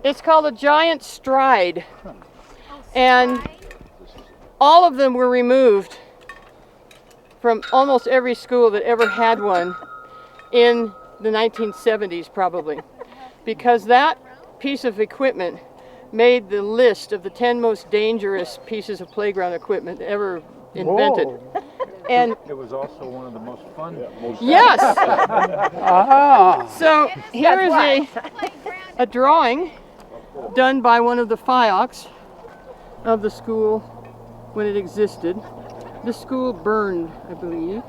It's called a giant stride. And all of them were removed from almost every school that ever had one in the 1970s probably, because that piece of equipment made the list of the 10 most dangerous pieces of playground equipment ever invented. Whoa. And it was also one of the most fun. yes! Ah. So here is a drawing done by one of the FIOCs of the school when it existed. The school burned, I believe.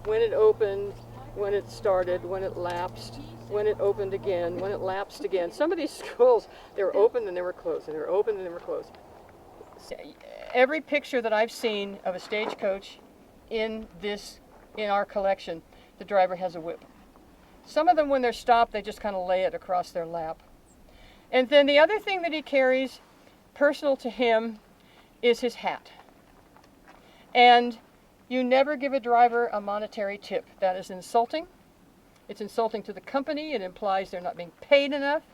When it opened, when it started, when it lapsed, when it opened again, when it lapsed again. Some of these schools, they were open and they were closed, and they were open and they were closed. Every picture that I've seen of a stagecoach in our collection, the driver has a whip. Some of them, when they're stopped, they just kind of lay it across their lap. And then the other thing that he carries, personal to him, is his hat. And you never give a driver a monetary tip. That is insulting. It's insulting to the company. It implies they're not being paid enough.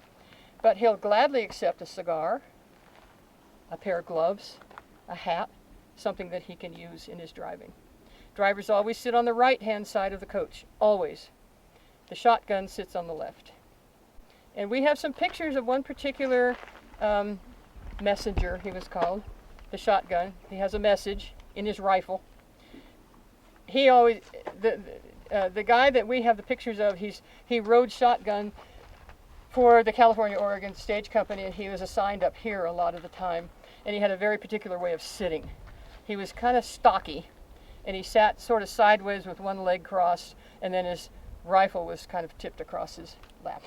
But he'll gladly accept a cigar, a pair of gloves, a hat, something that he can use in his driving. Drivers always sit on the right-hand side of the coach, always. The shotgun sits on the left. And we have some pictures of one particular messenger, he was called, the shotgun. He has a message in his rifle. He always, the guy that we have the pictures of, he rode shotgun for the California-Oregon Stage Company, and he was assigned up here a lot of the time. And he had a very particular way of sitting. He was kind of stocky, and he sat sort of sideways with one leg crossed, and then his rifle was kind of tipped across his lap.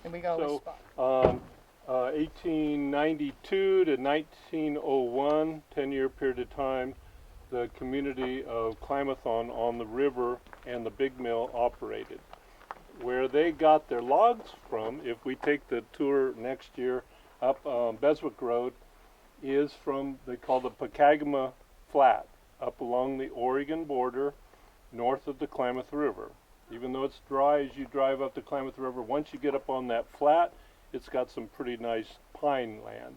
And we got a little spot. 1892 to 1901, 10-year period of time, the community of Klamath on the river and the big mill operated. Where they got their logs from, if we take the tour next year up Beswick Road, is from, they call the Pacagama Flat, up along the Oregon border, north of the Klamath River. Even though it's dry as you drive up the Klamath River, once you get up on that flat, it's got some pretty nice pine land.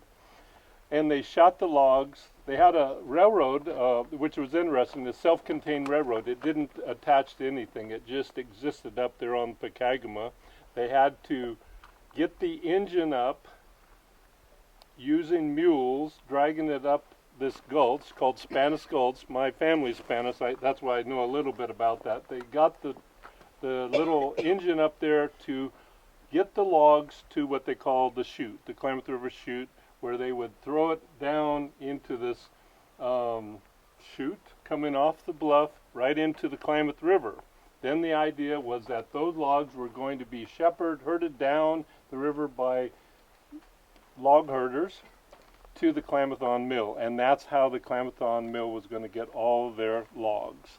And they shot the logs. They had a railroad, which was interesting, a self-contained railroad. It didn't attach to anything. It just existed up there on Pacagama. They had to get the engine up using mules, dragging it up this gulch called Spanish Gulch. My family's Spanish, that's why I know a little bit about that. They got the little engine up there to get the logs to what they call the chute, the Klamath River chute, where they would throw it down into this chute coming off the bluff right into the Klamath River. Then the idea was that those logs were going to be herded down the river by log herders to the Klamath Mill, and that's how the Klamath Mill was going to get all of their logs.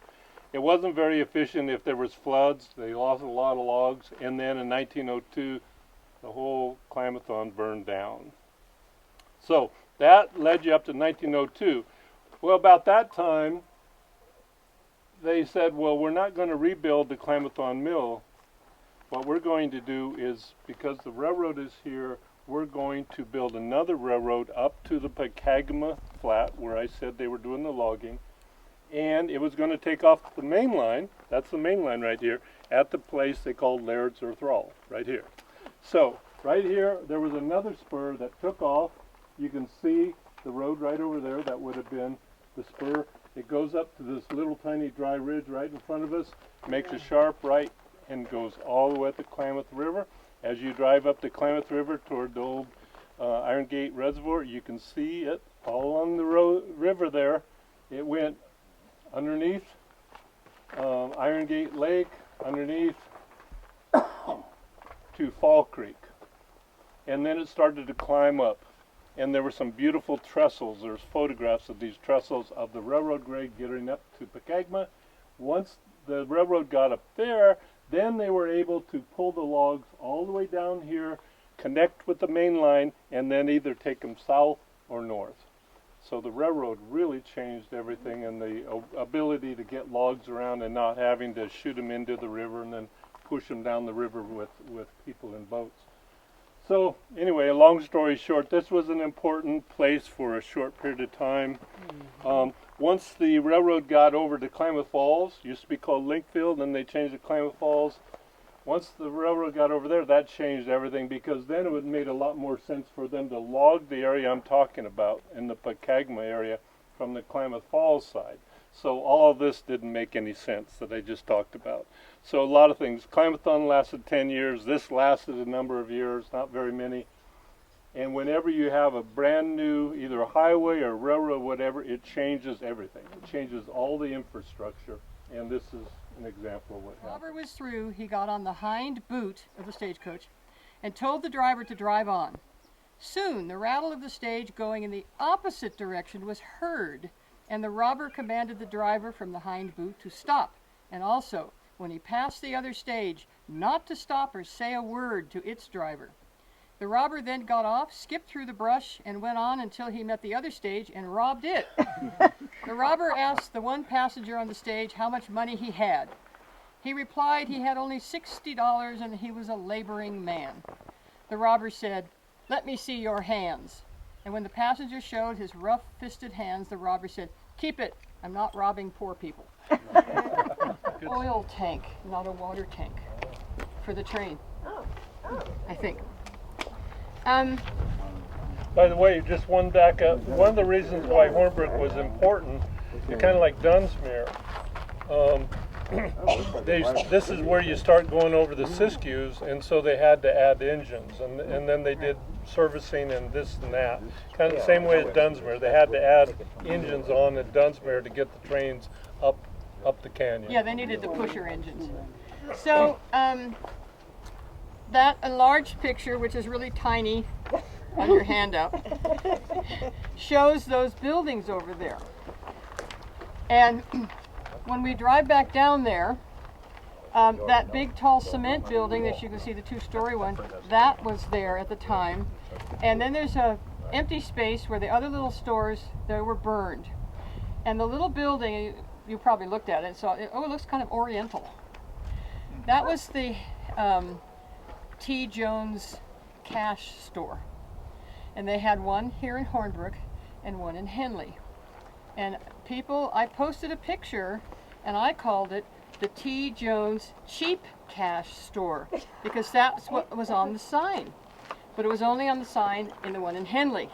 It wasn't very efficient if there was floods. They lost a lot of logs, and then in 1902 the whole Klamath burned down. So that led you up to 1902. Well, about that time they said, well, we're not going to rebuild the Klamath Mill. What we're going to do is, because the railroad is here, we're going to build another railroad up to the Pacagama Flat, where I said they were doing the logging, and it was going to take off the main line, that's the main line right here, at the place they called Laird's or Thrall, right here. So, right here, there was another spur that took off. You can see the road right over there. That would have been the spur. It goes up to this little tiny dry ridge right in front of us, makes a sharp right, and goes all the way up the Klamath River. As you drive up the Klamath River toward the old Iron Gate Reservoir, you can see it all along the river there. It went underneath Iron Gate Lake, underneath to Fall Creek. And then it started to climb up. And there were some beautiful trestles. There's photographs of these trestles of the railroad grade getting up to Pacagama. Once the railroad got up there, then they were able to pull the logs all the way down here, connect with the main line, and then either take them south or north. So the railroad really changed everything, and the ability to get logs around and not having to shoot them into the river and then push them down the river with people in boats. So anyway, a long story short, this was an important place for a short period of time. Once the railroad got over to Klamath Falls, used to be called Linkfield, then they changed to Klamath Falls. Once the railroad got over there, that changed everything, because then it would made a lot more sense for them to log the area I'm talking about in the Pacagma area from the Klamath Falls side. So all of this didn't make any sense that I just talked about. So a lot of things. Klamathon lasted 10 years. This lasted a number of years, not very many. And whenever you have a brand new, either a highway or railroad, whatever, it changes everything. It changes all the infrastructure. And this is an example of what happened. Robert was through. He got on the hind boot of the stagecoach and told the driver to drive on. Soon the rattle of the stage going in the opposite direction was heard, and the robber commanded the driver from the hind boot to stop, and also, when he passed the other stage, not to stop or say a word to its driver. The robber then got off, skipped through the brush, and went on until he met the other stage and robbed it. The robber asked the one passenger on the stage how much money he had. He replied he had only $60 and he was a laboring man. The robber said, "Let me see your hands." And when the passenger showed his rough-fisted hands, the robber said, "Keep it, I'm not robbing poor people." Oil tank, not a water tank, for the train, I think. By the way, just one back up. One of the reasons why Hornbrook was important, kind of like Dunsmuir, this is where you start going over the Siskiyous, and so they had to add engines, and then they did servicing and this and that. Kind of the same way as Dunsmuir. They had to add engines on at Dunsmuir to get the trains up the canyon. Yeah, they needed the pusher engines. So, that enlarged picture, which is really tiny on your handout, shows those buildings over there. And when we drive back down there, that big tall cement building that you can see, the two-story one, that was there at the time. And then there's a empty space where the other little stores, they were burned. And the little building, you probably looked at it and saw, it looks kind of oriental. That was the T. Jones cash store. And they had one here in Hornbrook and one in Henley. And I posted a picture and I called it the T. Jones cheap cash store, because that's what was on the sign. But it was only on the sign in the one in Henley,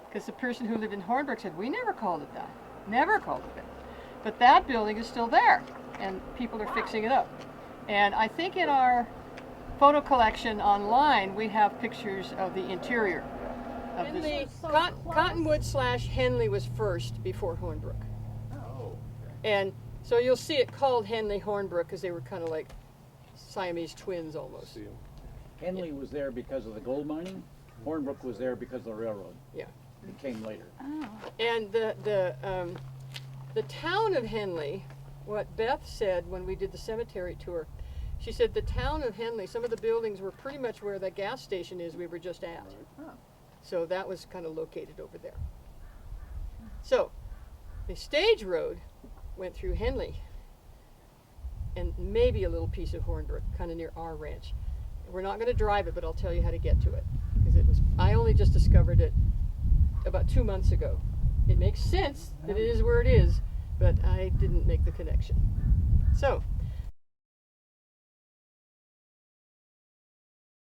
because the person who lived in Hornbrook said, "We never called it that, never called it that." But that building is still there, and people are fixing it up. And I think in our photo collection online, we have pictures of the interior of this. Cottonwood/Henley was first before Hornbrook. And so you'll see it called Henley Hornbrook because they were kind of like Siamese twins almost. Henley was there because of the gold mining. Hornbrook was there because of the railroad. Yeah. It came later. And the town of Henley, what Beth said when we did the cemetery tour, she said the town of Henley, some of the buildings were pretty much where the gas station is we were just at. So that was kind of located over there. So the stage road went through Henley and maybe a little piece of Hornbrook, kind of near our ranch. We're not going to drive it, but I'll tell you how to get to it, because I only just discovered it about 2 months ago. It makes sense that it is where it is, but I didn't make the connection. So